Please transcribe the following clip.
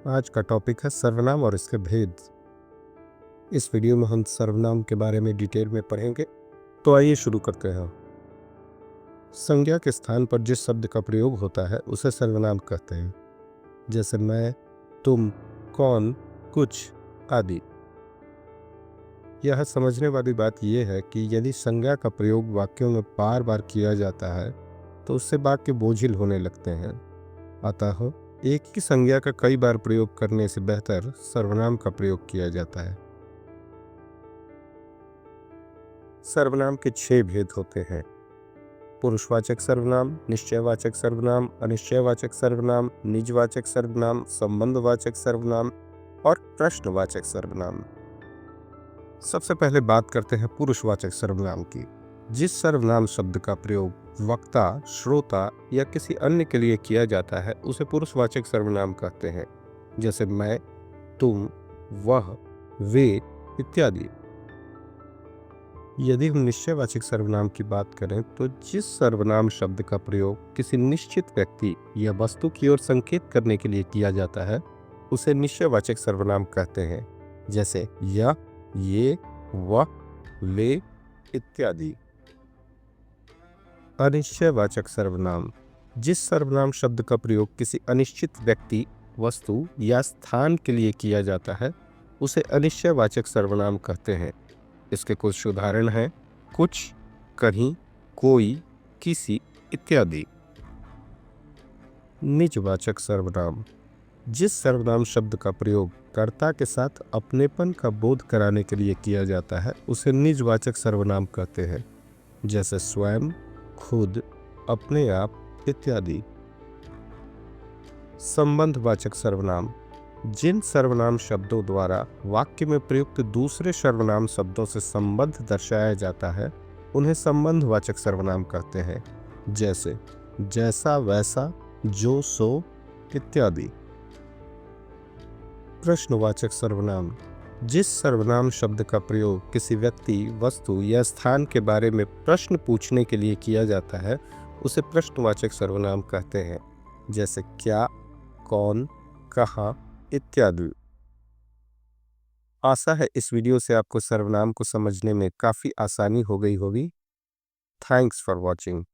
आज का टॉपिक है सर्वनाम और इसके भेद। इस वीडियो में हम सर्वनाम के बारे में डिटेल में पढ़ेंगे। तो आइए शुरू करते हैं। संज्ञा के स्थान पर जिस शब्द का प्रयोग होता है उसे सर्वनाम कहते हैं, जैसे मैं, तुम, कौन, कुछ आदि। यह समझने वाली बात यह है कि यदि संज्ञा का प्रयोग वाक्यों में बार बार किया जाता है तो उससे वाक्य बोझिल होने लगते हैं। अतः एक ही संज्ञा का कई बार प्रयोग करने से बेहतर सर्वनाम का प्रयोग किया जाता है। सर्वनाम के 6 भेद होते हैं: पुरुषवाचक सर्वनाम, निश्चयवाचक सर्वनाम, अनिश्चयवाचक सर्वनाम, निजवाचक सर्वनाम, संबंधवाचक सर्वनाम और प्रश्नवाचक सर्वनाम। सबसे पहले बात करते हैं पुरुषवाचक सर्वनाम की। जिस सर्वनाम शब्द का प्रयोग वक्ता, श्रोता या किसी अन्य के लिए किया जाता है उसे पुरुषवाचक सर्वनाम कहते हैं, जैसे मैं, तुम, वह, वे इत्यादि। यदि हम निश्चयवाचक सर्वनाम की बात करें तो जिस सर्वनाम शब्द का प्रयोग किसी निश्चित व्यक्ति या वस्तु की ओर संकेत करने के लिए किया जाता है उसे निश्चयवाचक सर्वनाम कहते हैं, जैसे यह, ये, वह, वे इत्यादि। अनिश्चयवाचक सर्वनाम: जिस सर्वनाम शब्द का प्रयोग किसी अनिश्चित व्यक्ति, वस्तु या स्थान के लिए किया जाता है उसे अनिश्चयवाचक सर्वनाम कहते हैं। इसके कुछ उदाहरण हैं: कुछ, कहीं, कोई, किसी इत्यादि। निजवाचक सर्वनाम: जिस सर्वनाम शब्द का प्रयोग कर्ता के साथ अपनेपन का बोध कराने के लिए किया जाता है उसे निजवाचक सर्वनाम कहते हैं, जैसे स्वयं, खुद, अपने आप इत्यादि। संबंधवाचक सर्वनाम: जिन सर्वनाम शब्दों द्वारा वाक्य में प्रयुक्त दूसरे सर्वनाम शब्दों से संबंध दर्शाया जाता है उन्हें संबंधवाचक सर्वनाम कहते हैं, जैसे जैसा, वैसा, जो, सो इत्यादि। प्रश्नवाचक सर्वनाम: जिस सर्वनाम शब्द का प्रयोग किसी व्यक्ति, वस्तु या स्थान के बारे में प्रश्न पूछने के लिए किया जाता है उसे प्रश्नवाचक सर्वनाम कहते हैं, जैसे क्या, कौन, कहाँ इत्यादि। आशा है इस वीडियो से आपको सर्वनाम को समझने में काफ़ी आसानी हो गई होगी। Thanks for watching.